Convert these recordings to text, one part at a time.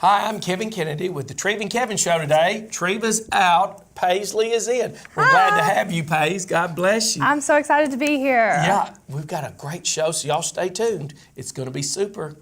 Hi, I'm Kevin Kennedy with the Treva and Kevin Show today. Treva's out, Paisley is in. We're glad to have you, Paige. God bless you. I'm so excited to be here. Yeah, we've got a great show, so y'all stay tuned. It's going to be super.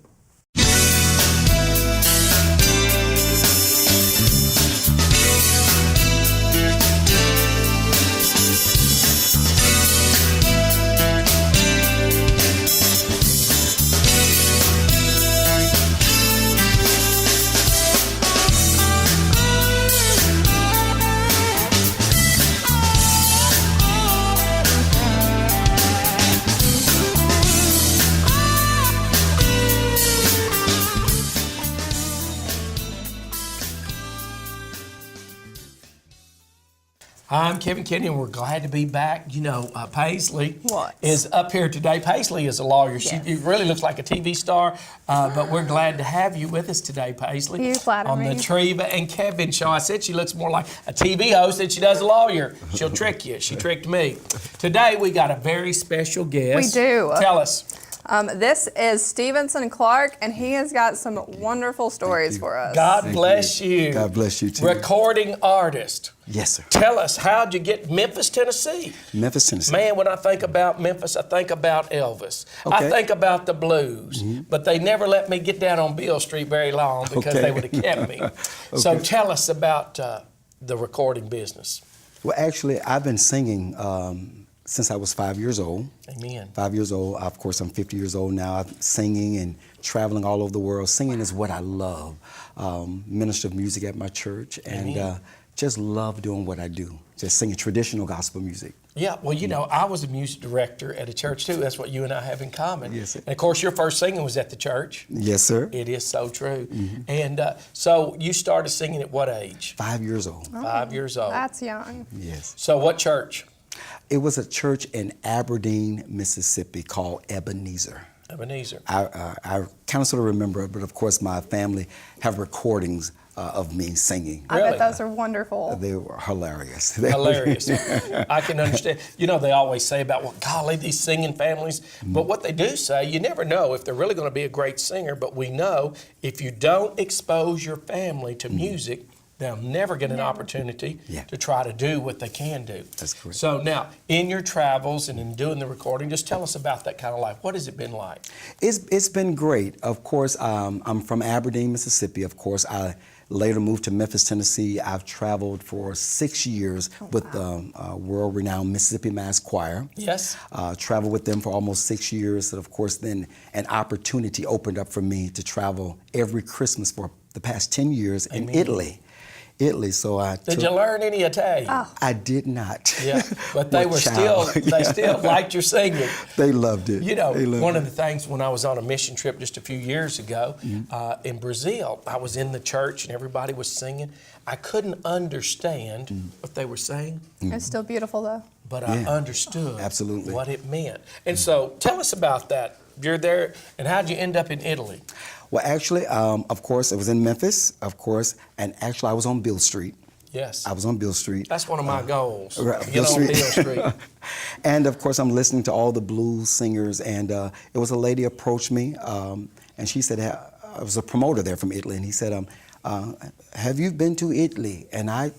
I'm Kevin Kennedy, and we're glad to be back. You know, Paisley is up here today. Paisley is a lawyer. She really looks like a TV star, but we're glad to have you with us today, Paisley. You flatter me. On the Treva and Kevin Show. I said she looks more like a TV host than she does a lawyer. She'll trick you. She tricked me. Today, we got a very special guest. We do. Tell us. This is Stevenson Clark, and he has got some wonderful stories for us. God bless you. God bless you, too. Recording artist. Yes, sir. Tell us, how'd you get Memphis, Tennessee? Memphis, Tennessee. Man, when I think about Memphis, I think about Elvis. Okay. I think about the blues. But they never let me get down on Beale Street very long because they would have kept me. So tell us about the recording business. Well, actually, I've been singing since I was 5 years old. Amen. 5 years old. Of course, I'm 50 years old now. I'm singing and traveling all over the world. Singing is what I love. Minister of music at my church, and just love doing what I do. Just singing traditional gospel music. Yeah, well, you know, I was a music director at a church too. That's what you and I have in common. Yes, sir. And of course, your first singing was at the church. Yes, sir. It is so true. And so you started singing at what age? 5 years old. 5 years old. That's young. Yes. So what church? It was a church in Aberdeen, Mississippi called Ebenezer. Ebenezer. I kind of sort of remember it, but of course my family have recordings of me singing. I bet those are wonderful. They were hilarious. Hilarious. I can understand. You know, they always say about, well, golly, these singing families. But what they do say, you never know if they're really going to be a great singer, but we know if you don't expose your family to music, they'll never get an opportunity to try to do what they can do. That's correct. So now, in your travels and in doing the recording, just tell us about that kind of life. What has it been like? It's been great. Of course, I'm from Aberdeen, Mississippi. Of course, I later moved to Memphis, Tennessee. I've traveled for 6 years with the world-renowned Mississippi Mass Choir. Yes. Traveled with them for almost 6 years. And of course, then an opportunity opened up for me to travel every Christmas for the past 10 years in Italy. So Did you learn any Italian? Oh. I did not. Yeah, but they still liked your singing. They loved it. You know, one of the things when I was on a mission trip just a few years ago in Brazil, I was in the church and everybody was singing. I couldn't understand what they were saying. It's still beautiful, though. But I understood absolutely what it meant. And so tell us about that. You're there, and how'd you end up in Italy? Well, actually, of course, it was in Memphis, of course, and actually I was on Beale Street. Yes. I was on Beale Street. That's one of my goals, to get Beale on Street. Beale Street. And of course, I'm listening to all the blues singers, and it was a lady approached me, and she said, I was a promoter there from Italy, and he said, have you been to Italy? And I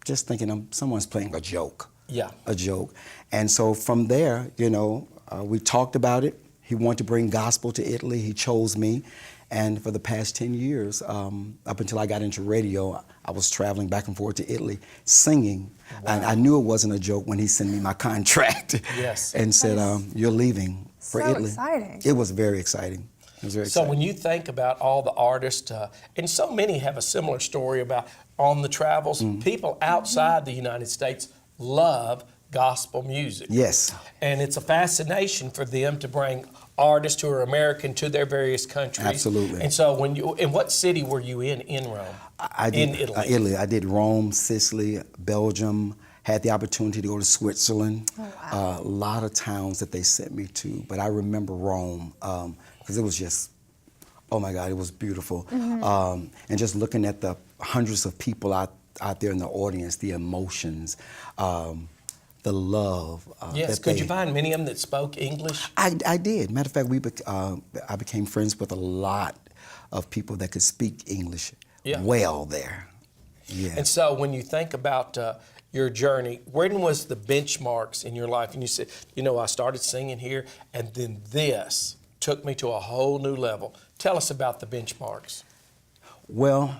just thinking someone's playing a joke. Yeah. A joke. And so from there, you know, we talked about it. He wanted to bring gospel to Italy. He chose me. And for the past 10 years, up until I got into radio, I was traveling back and forth to Italy singing. Wow. And I knew it wasn't a joke when he sent me my contract. Yes. And said, you're leaving for Italy. So exciting. It was very exciting. It was very exciting. So when you think about all the artists, and so many have a similar story about on the travels, people outside the United States love gospel music. Yes. And it's a fascination for them to bring artists who are American to their various countries. Absolutely. And so in what city were you in Rome? I did, in Italy? Italy. I did Rome, Sicily, Belgium, had the opportunity to go to Switzerland. Oh, wow. A lot of towns that they sent me to, but I remember Rome because it was just, oh my God, it was beautiful. And just looking at the hundreds of people out there in the audience, the emotions, the love. Yes, could you find many of them that spoke English? I did. Matter of fact, I became friends with a lot of people that could speak English Yeah. well there. Yeah. And so when you think about your journey, when was the benchmarks in your life? And you said, I started singing here, and then this took me to a whole new level. Tell us about the benchmarks. Well,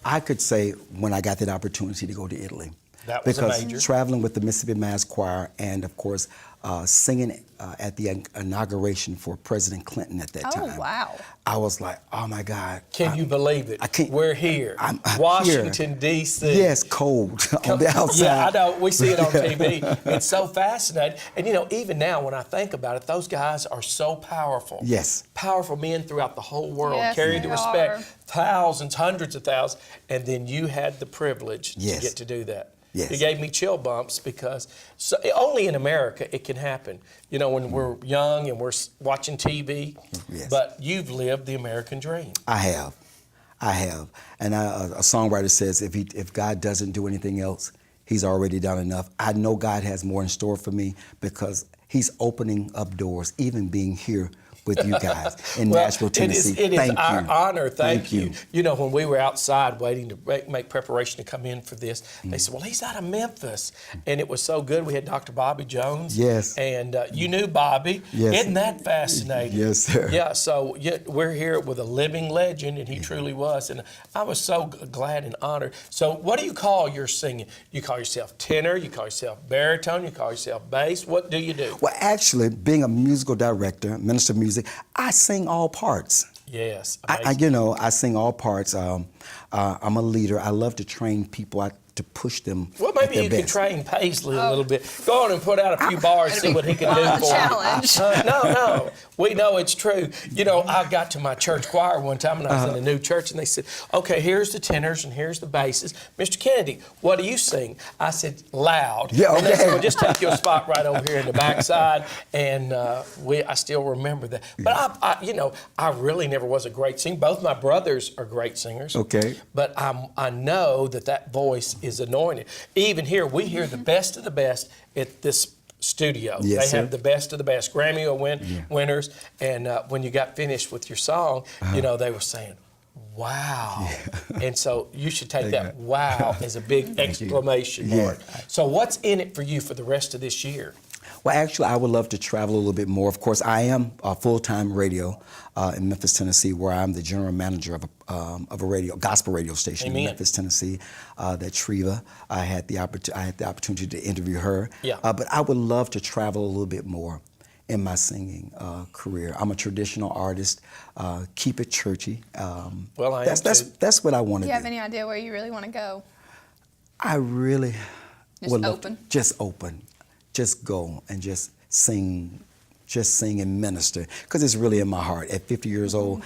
I could say when I got that opportunity to go to Italy. That was because a major. traveling with the Mississippi Mass Choir and, of course, singing at the inauguration for President Clinton at that time. Oh, wow. I was like, oh, my God. Can you believe it? I can't. We're here. I'm Washington, D.C. Yes, cold on the outside. Yeah, I know. We see it on TV. It's so fascinating. And, even now when I think about it, those guys are so powerful. Yes. Powerful men throughout the whole world, Yes, carry they the respect. are. Thousands, hundreds of thousands. And then you had the privilege Yes. to get to do that. Yes. It gave me chill bumps because only in America it can happen. When we're young and we're watching TV. Yes. But you've lived the American dream. I have. And a songwriter says, if God doesn't do anything else, he's already done enough. I know God has more in store for me because he's opening up doors, even being here with you guys in Nashville, Tennessee. It is our honor. Thank you. you. When we were outside waiting to make preparation to come in for this, they said, well, he's out of Memphis. And it was so good. We had Dr. Bobby Jones. Yes. And you knew Bobby. Yes. Isn't that fascinating? Yes, sir. Yeah, so we're here with a living legend, and he truly was. And I was so glad and honored. So what do you call your singing? You call yourself tenor, you call yourself baritone, you call yourself bass. What do you do? Well, actually, being a musical director, minister of music, I sing all parts. Yes. I sing all parts. I'm a leader. I love to train people to push them. Well, at maybe their you best. could train Paisley a little bit. Go on and put out a few bars, see what he can do The for challenge. you. No, we know it's true. I got to my church choir one time, and I was in a new church, and they said, okay, here's the tenors and here's the basses. Mr. Kennedy, what do you sing? I said, loud. Yeah, And they said, okay. well, just take your spot right over here in the backside, and I still remember that. But I really never was a great singer. Both my brothers are great singers. Okay. But I know that voice is anointed. Even here, we hear the best of the best at this studio. Yes, they have sir. the best of the best. Grammy winners. And when you got finished with your song, they were saying, wow. And so you should take that wow as a big exclamation mark. So what's in it for you for the rest of this year? Well, actually, I would love to travel a little bit more. Of course, I am full-time radio in Memphis, Tennessee, where I'm the general manager of a gospel radio station Amen. in Memphis, Tennessee. That Treva, I had the opportunity to interview her. Yeah. But I would love to travel a little bit more in my singing career. I'm a traditional artist. Keep it churchy. Well, I am too. That's what I want Do to you do. have any idea where you really want to go? I really Just would love open? just open. Just go and just sing and minister, because it's really in my heart. At 50 years old,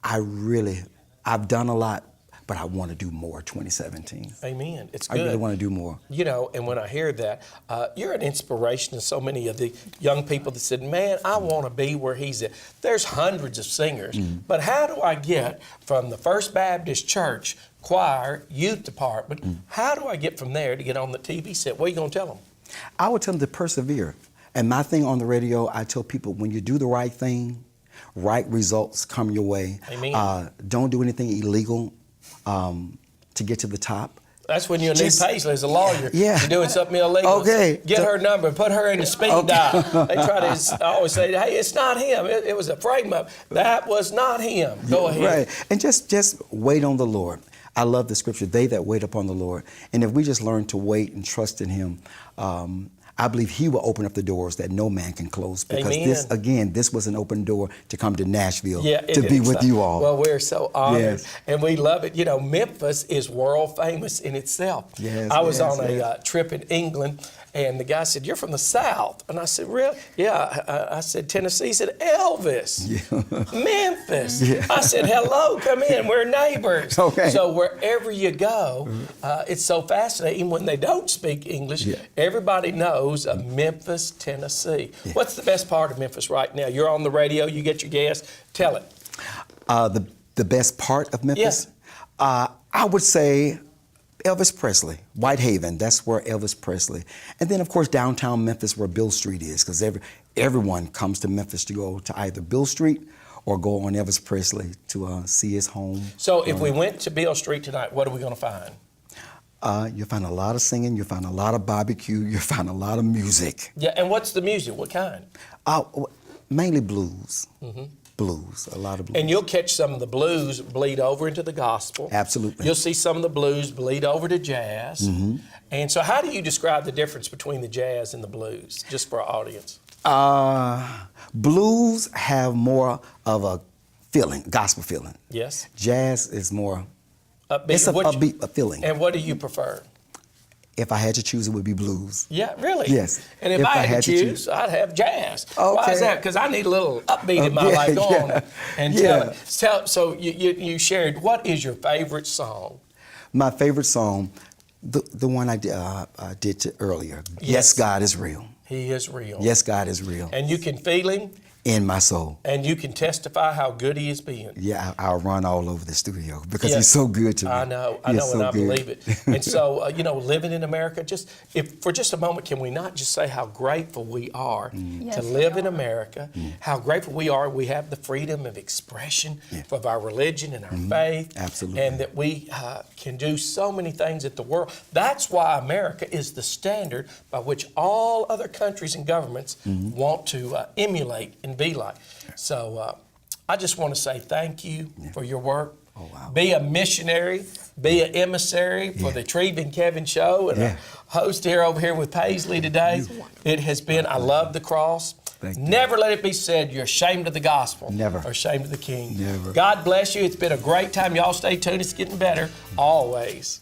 I've done a lot, but I want to do more 2017. Amen. It's I good. really want to do more. And when I hear that, you're an inspiration to so many of the young people that said, man, I want to be where he's at. There's hundreds of singers, but how do I get from the First Baptist Church choir, youth department, how do I get from there to get on the TV set? What are you going to tell them? I would tell them to persevere. And my thing on the radio, I tell people, when you do the right thing, right results come your way. Amen. Don't do anything illegal to get to the top. That's when you need Just- Paisley as a lawyer. Yeah. You're doing something illegal. Okay. Get her number, put her in the speed dial. They try to I always say, hey, it's not him. It was a frame up. That was not him. Go ahead. Right. And just wait on the Lord. I love the scripture, they that wait upon the Lord. And if we just learn to wait and trust in him, I believe he will open up the doors that no man can close. Because Amen. this was an open door to come to Nashville Yeah, to be with you all. Well, we're so honored, Yes. and we love it. Memphis is world famous in itself. Yes, I was yes, on a yes. Trip in England, and the guy said, "You're from the South," and I said, "Really?" Yeah. I said, "Tennessee." He said, "Elvis, Memphis." Yeah. I said, "Hello, come in. We're neighbors." Okay. So wherever you go, it's so fascinating. When they don't speak English, Yeah. everybody knows of Memphis, Tennessee. What's the best part of Memphis right now? You're on the radio. You get your guests. Tell it. The best part of Memphis? I would say Elvis Presley, Whitehaven, that's where Elvis Presley. And then, of course, downtown Memphis, where Bill Street is, because everyone comes to Memphis to go to either Bill Street or go on Elvis Presley to see his home. So if we went to Beale Street tonight, what are we going to find? You'll find a lot of singing, you'll find a lot of barbecue, you'll find a lot of music. Yeah, and what's the music? What kind? Mainly blues. Blues, a lot of blues. And you'll catch some of the blues bleed over into the gospel. Absolutely. You'll see some of the blues bleed over to jazz. And so how do you describe the difference between the jazz and the blues, just for our audience? Blues have more of a feeling, gospel feeling. Yes. Jazz is more, Upbeat. it's a upbeat feeling. And what do you prefer? If I had to choose, it would be blues. Yeah, really? Yes. And if I had to choose, I'd have jazz. Okay. Why is that? Because I need a little upbeat in my life. Go on and tell. So you shared, what is your favorite song? My favorite song, the one I did earlier. Yes, God is real. He is real. Yes, God is real. And you can feel him. In my soul. And you can testify how good he has been. Yeah, I'll run all over the studio because he's so good to me. I know, and I believe it. And so, living in America, for just a moment, can we not just say how grateful we are to live in America, how grateful we are we have the freedom of expression of our religion and our faith. Absolutely. And that we can do so many things at the world. That's why America is the standard by which all other countries and governments want to emulate and be like. So I just want to say thank you for your work. Oh, wow. Be a missionary, be an emissary for the Treva and Kevin show, and a host over here with Paisley today. It has been, I love the cross. Never let it be said you're ashamed of the gospel. Never. Or ashamed of the King. Never. God bless you. It's been a great time. Y'all stay tuned. It's getting better always.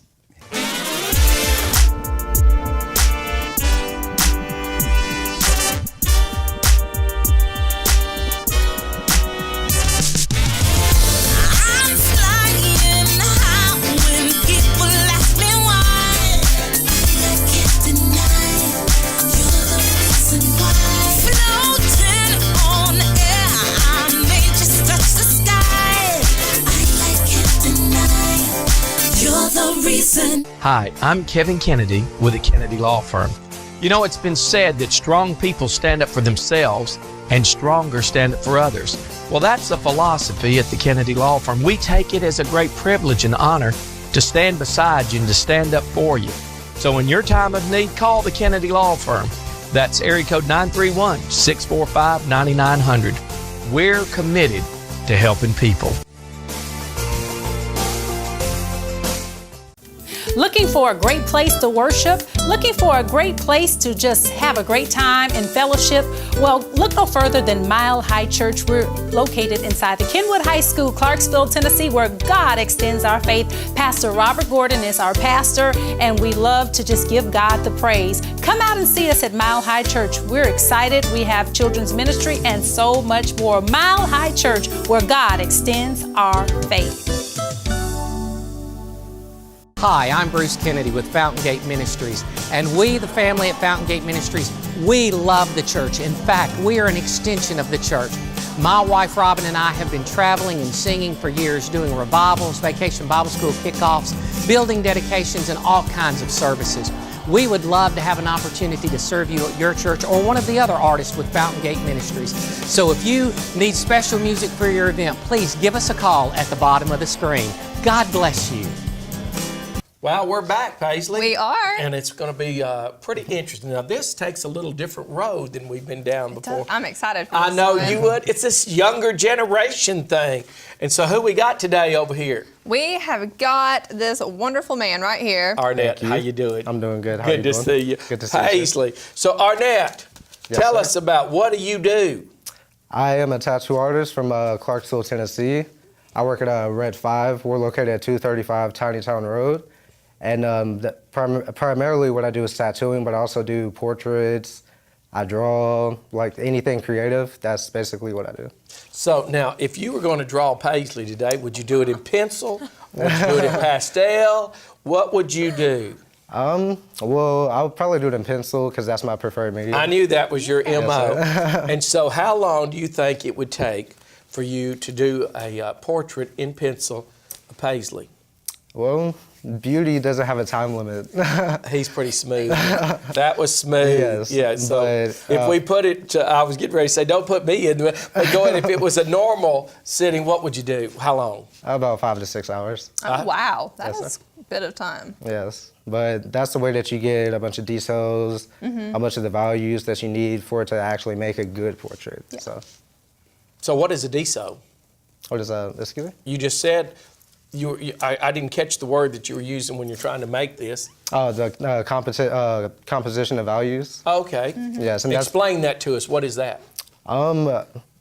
Hi, I'm Kevin Kennedy with the Kennedy Law Firm. You know, it's been said that strong people stand up for themselves and stronger stand up for others. Well, that's the philosophy at the Kennedy Law Firm. We take it as a great privilege and honor to stand beside you and to stand up for you. So in your time of need, call the Kennedy Law Firm. That's area code 931-645-9900. We're committed to helping people. Looking for a great place to worship? Looking for a great place to just have a great time and fellowship? Well, look no further than Mile High Church. We're located inside the Kenwood High School, Clarksville, Tennessee, where God extends our faith. Pastor Robyn Gordon is our pastor, and we love to just give God the praise. Come out and see us at Mile High Church. We're excited. We have children's ministry and so much more. Mile High Church, where God extends our faith. Hi, I'm Bruce Kennedy with Fountain Gate Ministries, and we, the family at Fountain Gate Ministries, we love the church. In fact, we are an extension of the church. My wife Robyn and I have been traveling and singing for years, doing revivals, vacation Bible school kickoffs, building dedications, and all kinds of services. We would love to have an opportunity to serve you at your church or one of the other artists with Fountain Gate Ministries. So if you need special music for your event, please give us a call at the bottom of the screen. God bless you. Well, we're back, Paisley. We are. And it's going to be pretty interesting. Now, this takes a little different road than we've been down before. I'm excited for I this know one. you would. It's this younger generation thing. And so who we got today over here? We have got this wonderful man right here. Arnet, how you doing? I'm doing good. How Good you to doing? see you. Good to see you. Paisley. So, Arnet, tell sir. us about what do you do? I am a tattoo artist from Clarksville, Tennessee. I work at Red 5. We're located at 235 Tiny Town Road. And primarily what I do is tattooing, but I also do portraits. I draw, like anything creative. That's basically what I do. So now, if you were going to draw Paisley today, would you do it in pencil? Would you do it in pastel? What would you do? Well, I would probably do it in pencil because that's my preferred medium. I knew that was your MO. Yes, And so how long do you think it would take for you to do a portrait in pencil of Paisley? Well, beauty doesn't have a time limit. He's pretty smooth. That was smooth. Yes, Yeah. So but, if we put it, I was getting ready to say, don't put me in it. But go ahead. If it was a normal sitting, what would you do? How long? About 5 to 6 hours. Oh, wow, that Yes, is a bit of time. Yes, but that's the way that you get a bunch of details, a bunch of the values that you need for it to actually make a good portrait. Yeah. So what is a DSO? What is that? Excuse me? You just said I didn't catch the word that you were using when you're trying to make this. Oh, the composition of values. Okay. Yes, and that's Explain that to us. What is that?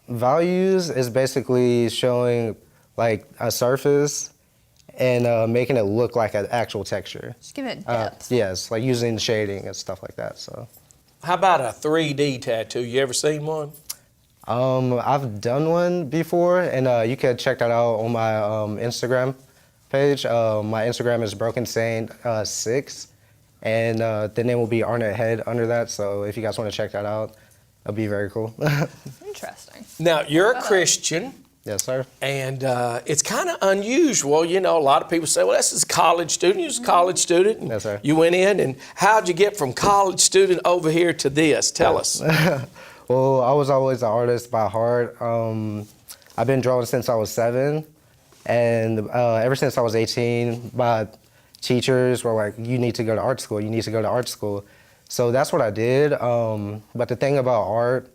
values is basically showing like a surface and making it look like an actual texture. Just give it depth. Yes, like using shading and stuff like that. So. How about a 3D tattoo? You ever seen one? I've done one before, and you can check that out on my Instagram page. My Instagram is BrokenSaint6, and the name will be Arnet Head under that. So if you guys want to check that out, it'll be very cool. Interesting. Now, you're a Christian, Yes, sir. and it's kind of unusual. You know, a lot of people say, well, this is a college student. You was a college student. And Yes, sir. You went in, and how'd you get from college student over here to this? Tell us. Well, I was always an artist by heart. I've been drawing since I was 7, and ever since I was 18, my teachers were like, you need to go to art school, you need to go to art school. So that's what I did. But the thing about art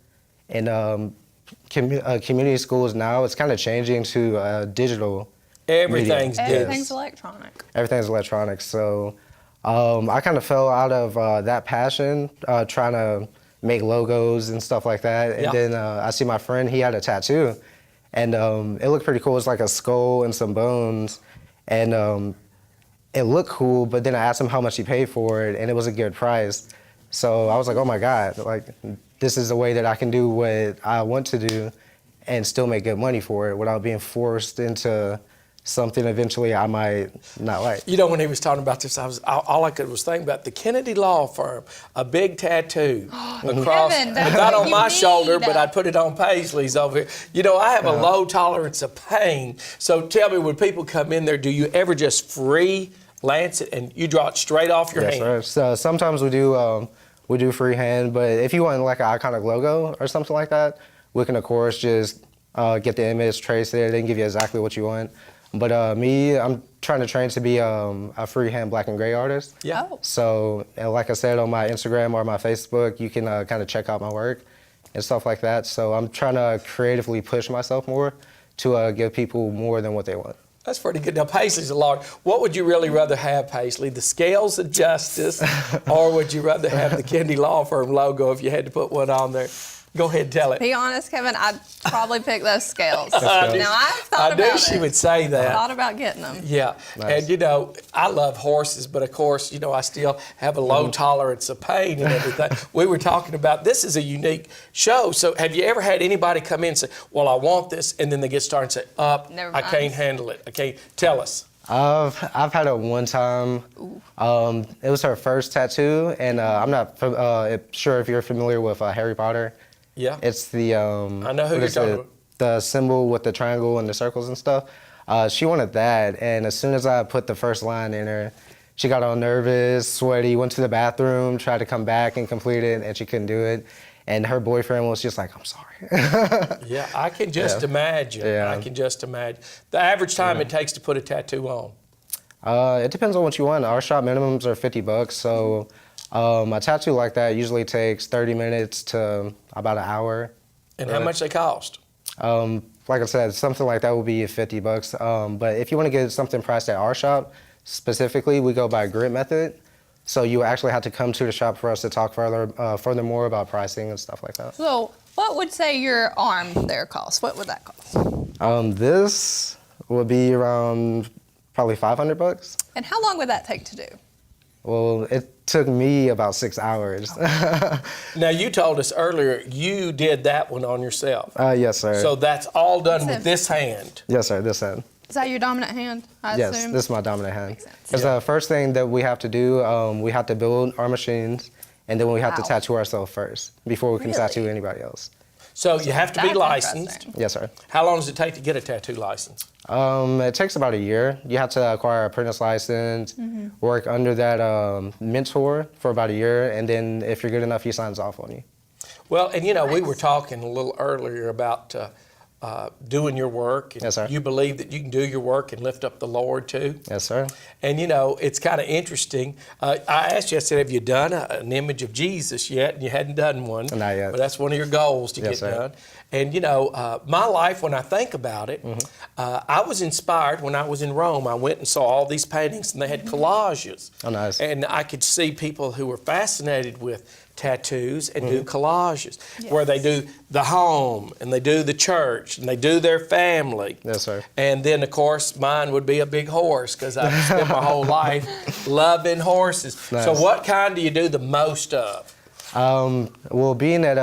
and community schools now, it's kind of changing to digital Everything's media. digital. Everything's electronic. Everything's electronic. So I kind of fell out of that passion, trying to make logos and stuff like that. And Yeah. then I see my friend, he had a tattoo, and it looked pretty cool. It's like a skull and some bones, and it looked cool, but then I asked him how much he paid for it, and it was a good price. So I was like, oh my God, like this is the way that I can do what I want to do and still make good money for it without being forced into something eventually I might not like. You know, when he was talking about this, all I could was thinking about the Kennedy Law Firm, a big tattoo across, Kevin, that's not what on you my shoulder, need. but I'd put it on Paisley's over here. You know, I have a low tolerance of pain. So tell me, when people come in there, do you ever just freelance it and you draw it straight off your Yes, hand? sir. So sometimes we do freehand, but if you want like an iconic logo or something like that, we can of course just get the image, trace it, and give you exactly what you want. But me, I'm trying to train to be a freehand black and gray artist. Yeah. Oh. So, and like I said, on my Instagram or my Facebook, you can kind of check out my work and stuff like that. So I'm trying to creatively push myself more to give people more than what they want. That's pretty good. Now, Paisley's a lawyer. What would you really rather have, Paisley? The scales of justice, or would you rather have the Kennedy Law Firm logo if you had to put one on there? Go ahead and tell it. Be honest, Kevin, I'd probably pick those scales. scales. Now, I've thought I about knew it. she would say that. Thought about getting them. Yeah, Nice. and you know, I love horses, but of course, you know, I still have a low tolerance of pain and everything. We were talking about, this is a unique show, so have you ever had anybody come in and say, well, I want this, and then they get started and say, Never I mind. can't handle it. I can't. Tell us. I've had it one time. It was her first tattoo, and I'm not sure if you're familiar with Harry Potter. Yeah. It's the I know who what you're is talking it? about. The symbol with the triangle and the circles and stuff. She wanted that, and as soon as I put the first line in her, she got all nervous, sweaty, went to the bathroom, tried to come back and complete it, and she couldn't do it. And her boyfriend was just like, I'm sorry. Yeah, I can just imagine. Yeah. I can just imagine. The average time it takes to put a tattoo on. It depends on what you want. Our shop minimums are $50, so a tattoo like that usually takes 30 minutes to about an hour. And how much they cost? Like I said, something like that would be $50. But if you want to get something priced at our shop, specifically, we go by grit method. So you actually have to come to the shop for us to talk furthermore about pricing and stuff like that. So, what would say your arm there cost? What would that cost? This would be around probably $500. And how long would that take to do? Well, it took me about 6 hours. Now, you told us earlier you did that one on yourself. Yes, sir. So that's all done with Sense. this hand. Yes, sir. This hand. Is that your dominant hand? I Yes, assume? this is my dominant hand. sense. Because the first thing that we have to do, we have to build our machines, and then we have to Wow. tattoo ourselves first before we can Really? tattoo anybody else. So you have to be That's licensed. interesting. Yes, sir. How long does it take to get a tattoo license? It takes about a year. You have to acquire a apprentice license, work under that mentor for about a year, and then if you're good enough, he signs off on you. Well, and you know, we were talking a little earlier about doing your work. And Yes, sir. You believe that you can do your work and lift up the Lord too. Yes, sir. And you know, it's kind of interesting. I asked you, I said, have you done an image of Jesus yet? And you hadn't done one. Not yet. But that's one of your goals to Yes, get sir. done. And you know, my life, when I think about it, I was inspired when I was in Rome. I went and saw all these paintings, and they had collages. Oh, nice. And I could see people who were fascinated with tattoos and do collages, where they do the home, and they do the church, and they do their family. Yes, sir. And then, of course, mine would be a big horse, because I've spent my whole life loving horses. Nice. So what kind do you do the most of? Well, being at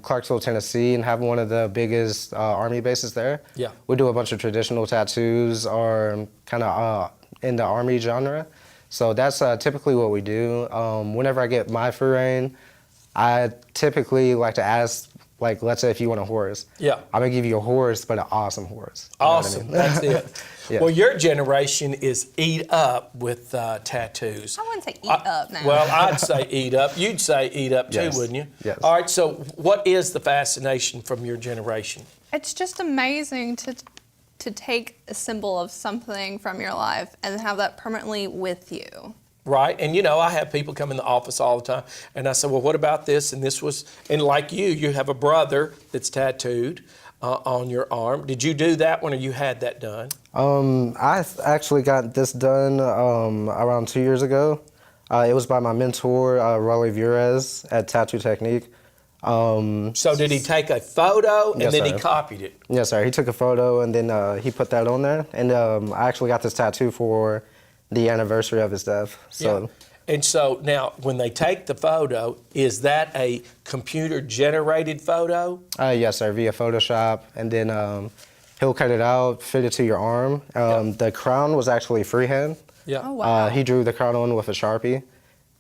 Clarksville, Tennessee, and having one of the biggest Army bases there, Yeah. we do a bunch of traditional tattoos or kind of in the Army genre. So that's typically what we do. Whenever I get my free reign, I typically like to ask, like, let's say if you want a horse. Yeah. I'm going to give you a horse, but an awesome horse. You know what I Awesome, mean? that's it. Yeah. Well, your generation is eat up with tattoos. I wouldn't say eat up now. Well, I'd say eat up. You'd say eat up too, Yes. wouldn't you? Yes. All right, so what is the fascination from your generation? It's just amazing to take a symbol of something from your life and have that permanently with you. Right, and you know, I have people come in the office all the time, and I say, well, what about this? And this was, and like you have a brother that's tattooed on your arm. Did you do that one, or you had that done? I actually got this done around 2 years ago. It was by my mentor, Raleigh Vures at Tattoo Technique. So did he take a photo and Yes, then he sir. copied it? Yes, sir. He took a photo and then he put that on there. And I actually got this tattoo for the anniversary of his death. So. Yeah. And so now, when they take the photo, is that a computer-generated photo? Yes, sir, via Photoshop. And then he'll cut it out, fit it to your arm. The crown was actually freehand. Yeah. Oh, wow. He drew the crown on with a Sharpie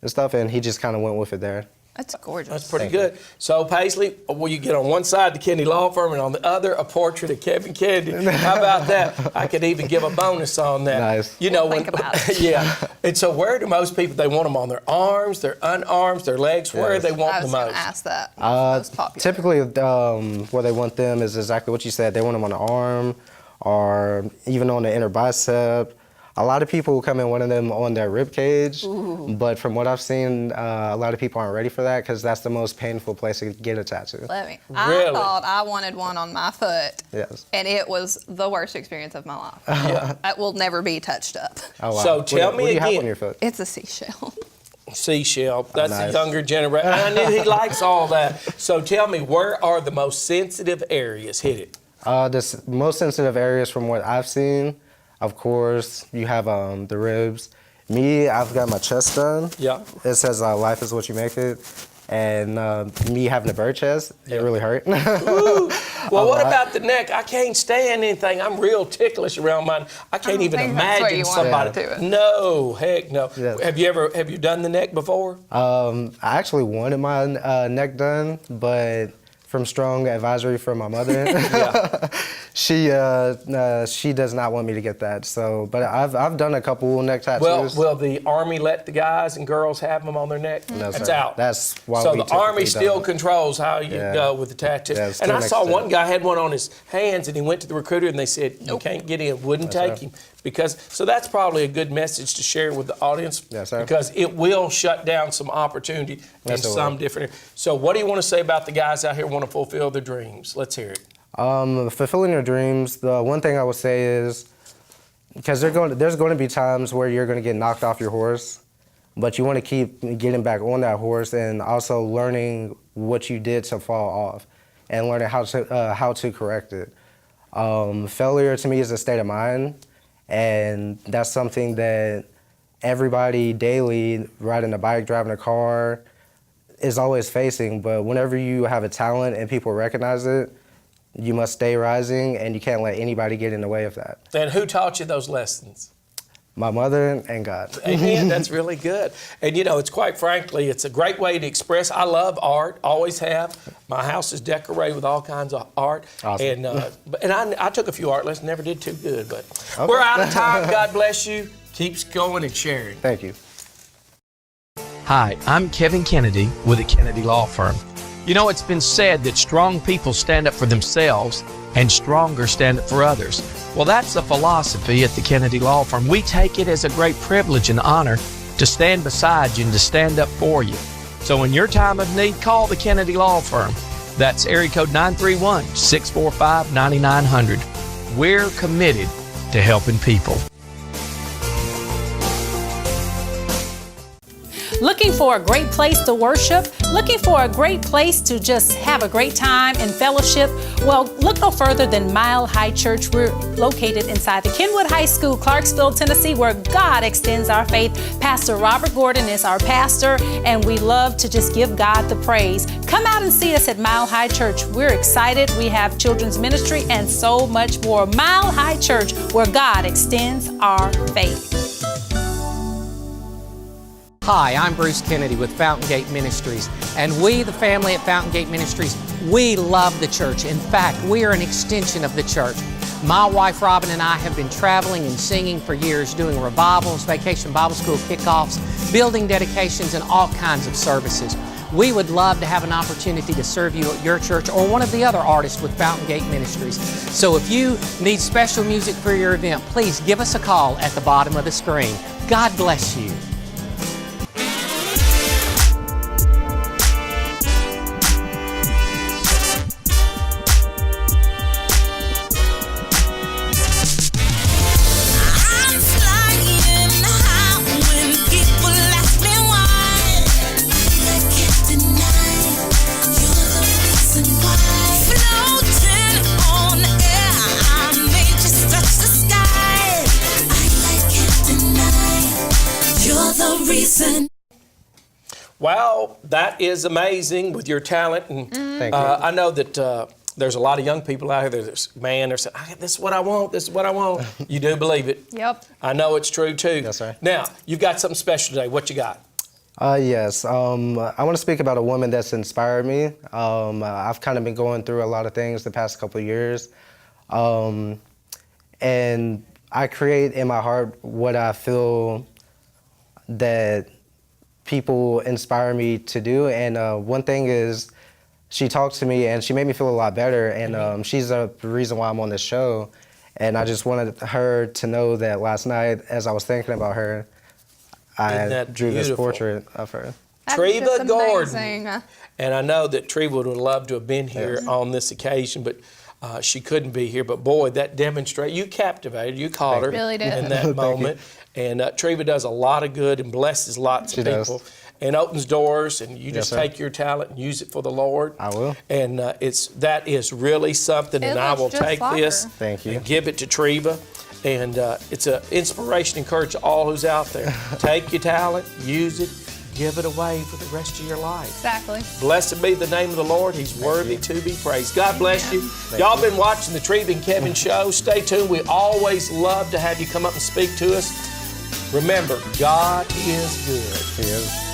and stuff, and he just kind of went with it there. That's gorgeous. That's pretty Thank you. good. So, Paisley, well, you get on one side the Kennedy Law Firm, and on the other, a portrait of Kevin Kennedy. How about that? I could even give a bonus on that. Nice. You know, Think about it. Yeah. And so, where do most people, they want them on their arms, their unarms, their legs? Where Yes. do they want I the was going most? to ask that. Most popular. Typically, where they want them is exactly what you said. They want them on the arm or even on the inner bicep. A lot of people come in wanting them on their rib cage, but from what I've seen, a lot of people aren't ready for that because that's the most painful place to get a tattoo. I Really? thought I wanted one on my foot, Yes. and it was the worst experience of my life. Yeah. That will never be touched up. Oh, wow. So tell me what do you have again. on your foot? It's a seashell. Seashell. That's nice. the younger generation. I knew he likes all that. So tell me, where are the most sensitive areas? Hit it. The most sensitive areas from what I've seen, of course, you have the ribs. Me, I've got my chest done. Yeah. It says life is what you make it. And me having a bird chest, it really hurt. Ooh. Well, what about the neck? I can't stand anything. I'm real ticklish around mine. I can't don't even think that's where imagine you want somebody. to do it. No, heck no. Yes. Have you done the neck before? I actually wanted my neck done, but from strong advisory from my mother, Yeah. she does not want me to get that. So, but I've done a couple neck tattoos. Well, will the Army let the guys and girls have them on their neck? No, That's sir. out. That's why So we the Army typically still don't. controls how you Yeah. go with the tattoo. Yeah, it's And still I next saw to one it. guy had one on his hands, and he went to the recruiter, and they said, "You can't get in." Wouldn't take right. him because. So that's probably a good message to share with the audience. Yes, sir. Because it will shut down some opportunity in Yes, it some will. different. So what do you want to say about the guys out here who want to fulfill their dreams? Let's hear it. Fulfilling your dreams, the one thing I would say is, because there's going to be times where you're going to get knocked off your horse, but you want to keep getting back on that horse and also learning what you did to fall off and learning how to correct it. Failure to me is a state of mind, and that's something that everybody daily, riding a bike, driving a car, is always facing. But whenever you have a talent and people recognize it, you must stay rising, and you can't let anybody get in the way of that. And who taught you those lessons? my mother, and God. Amen. That's really good. And you know, it's quite frankly, it's a great way to express. I love art, always have. My house is decorated with all kinds of art. Awesome. And I took a few art lessons, never did too good, but we're out of time. God bless you. Keeps going and sharing. Thank you. Hi, I'm Kevin Kennedy with the Kennedy Law Firm. You know, it's been said that strong people stand up for themselves and stronger stand up for others. Well, that's the philosophy at the Kennedy Law Firm. We take it as a great privilege and honor to stand beside you and to stand up for you. So in your time of need, call the Kennedy Law Firm. That's area code 931-645-9900. We're committed to helping people. Looking for a great place to worship? Looking for a great place to just have a great time and fellowship? Well, look no further than Mile High Church. We're located inside the Kenwood High School, Clarksville, Tennessee, where God extends our faith. Pastor Robyn Gordon is our pastor, and we love to just give God the praise. Come out and see us at Mile High Church. We're excited. We have children's ministry and so much more. Mile High Church, where God extends our faith. Hi, I'm Bruce Kennedy with Fountain Gate Ministries, and we, the family at Fountain Gate Ministries, we love the church. In fact, we are an extension of the church. My wife Robyn and I have been traveling and singing for years, doing revivals, vacation Bible school kickoffs, building dedications, and all kinds of services. We would love to have an opportunity to serve you at your church or one of the other artists with Fountain Gate Ministries. So if you need special music for your event, please give us a call at the bottom of the screen. God bless you. Well, that is amazing with your talent. And Thank you. I know that there's a lot of young people out here that they're saying, this is what I want, this is what I want. You do believe it. Yep. I know it's true too. Yes, sir. Now, you've got something special today. What you got? Yes, I want to speak about a woman that's inspired me. I've kind of been going through a lot of things the past couple of years. And I create in my heart what I feel that people inspire me to do. And one thing is, she talked to me and she made me feel a lot better. And she's the reason why I'm on this show. And I just wanted her to know that last night, as I was thinking about her, I drew this portrait of her. Treva Gordon. Amazing. And I know that Treva would have loved to have been here on this occasion, but she couldn't be here. But boy, that demonstrated, you captivated, you caught her Really did. in that moment. And Treva does a lot of good and blesses lots of people. Does. And opens doors, and you just sir. take your talent and use it for the Lord. I will. And that is really something, and I will looks just take like this her. Thank you. and give it to Treva. And it's an inspiration, encourage all who's out there. Take your talent, use it, give it away for the rest of your life. Exactly. Blessed be the name of the Lord. He's worthy to be praised. God bless you. Y'all been watching the Treva and Kevin show. Stay tuned. We always love to have you come up and speak to us. Remember, God is good. He is.